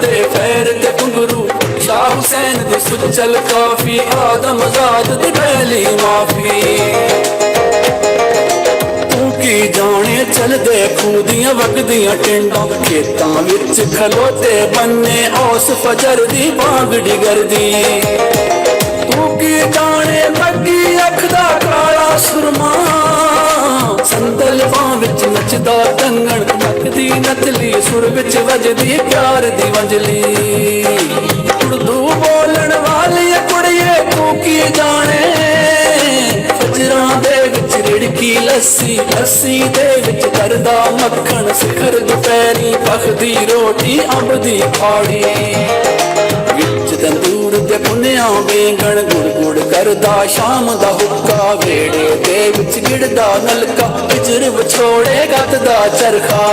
दे fair ते घुंगरू शाह हुसैन दी सुचल काफी आदम आजाद दी पहली माफी तू की जाने चलदे खूदियां वगदियां टिंडां खेतां विच खलोते बन्ने औस फजर दी बांगड़ी गरदी तू की जाने लगी अख दा काला सुरमा संदल बां विच नचदा टंगण नकदी नचली सुर विच वजदी प्यार दी वंजली उर्दू बोलन वाली कुड़िए तू की जाने फजरां दे विच रिड़की लस्सी लस्सी दे विच करदा मक्खण सिखर दुपहरी पखदी रोटी अंब दी फाड़ी विच तंदूर ते भुनिया बैंगण गुड़ गुड़ करदा शाम दा हुक्का वेड़े दे विच गिड़दा नलका बिजर विछोड़े गतदा चरखा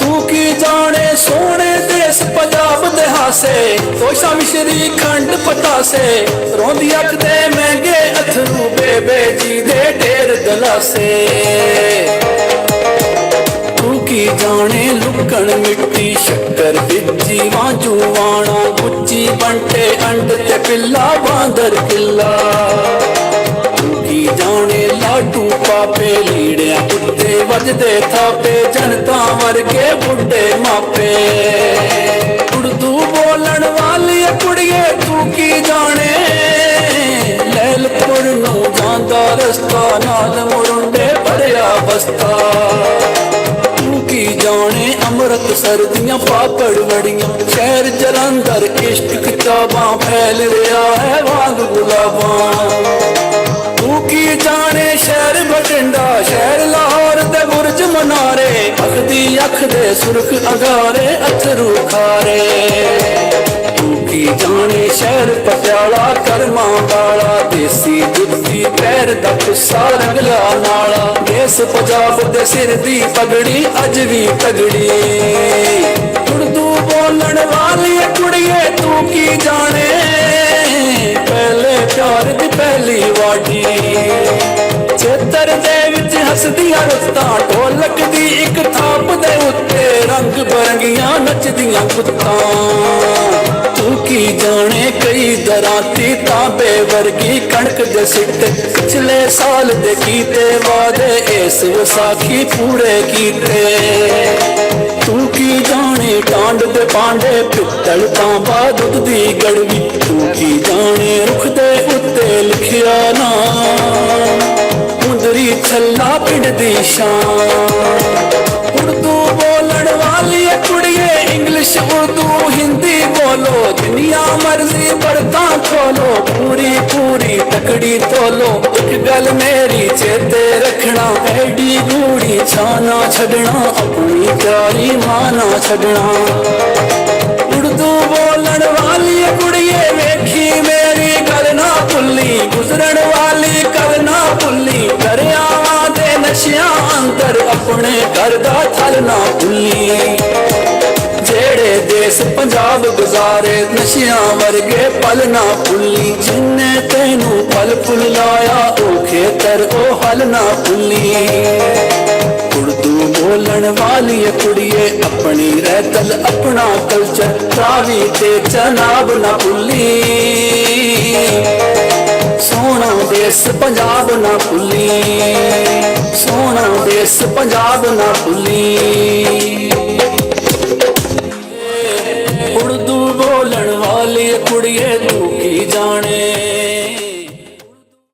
तू की जाने सोने देस पंजाब दे हासे कोशा मिश्री खंड पतासे रोंदी अख दे महंगे अथरू बेबे जी दे ढेर दलासे तू की जाने लुकण मिट्टी शक्कर बिजी वाजू वाणा गुच्ची बंटे अंड ते पिल्ला बांदर किला तू की जाने लाडू पापे लीड़िया कुत्ते वजदे थापे जनता वर्गे बुढ़े मापे उर्दू बोलन वाली कुड़िए तू की जाने लैलपुर नू जांदा रस्ता नाल मुरुंडे भरिया बस्ता की जाने अमृत सर्दियां पापड़ वड़ियां शहर जलंधर इश्क किताबां फैल रहा है वांग गुलाबां तू की जाने शहर बठिंडा शहर लाहौर दे बुर्ज मनारे अखदी अख दे सुर्ख अंगारे अथरू खारे तू की जाने शहर पटियाला करमां वाला देसी जुत्ती पैर दा गुस्सा रंगला नाला देस पंजाब दे सिर दी पगड़ी अज भी तगड़ी उर्दू बोलन वाली कुड़िए तू की जाने पहले प्यार दी पहली वाडी चेतर दे विच हसदियां रुत्तां ढोलक दी इक थाप दे उत्ते रंग बरंगियां नचदियां कुत्तां तू की जाने कई दराती तांबे वर्गी कणक दे सिट्टे पिछले साल दे कीते वादे इस वसाखी पूरे कीते तू की जाने टांड दे पांडे पित्तल तांबा दुध दी गड़वी तू की जाने रुख दे उत्ते लिखिया ना मुंदरी छल्ला पिंड दी शान उर्दू बोलन वाली कुड़िए इंग्लिश उर्दू हिंदी बोलो दुनिया मर्जी पढ़ता खोलो पूरी पूरी तकड़ी तोलो एक गल मेरी चेते रखना एडी गूड़ी छाना छड़ना अपनी प्यारी माना छड़ना उर्दू बोलन वाली कुड़िए वेखी मेरी गल ना भुल्ली गुजरन वाली कल ना भुल्ली दरियावां दे नशियां अंदर अपने घर दा थल ना भुल्ली जेड़े देस पंजाब गुजारे नशियां वर्गे पल ना भुल्ली जिन्ने तेनू पल फुल लाया ओ खेतर ओ हल ना भुल्ली उर्दू बोलन वाली कुड़िए अपनी रहतल अपना कल्चर रावी ते जनाब ना भुल्ली सोना देस पंजाब ना भुल्ली सोना देस पंजाब ना भुल्ली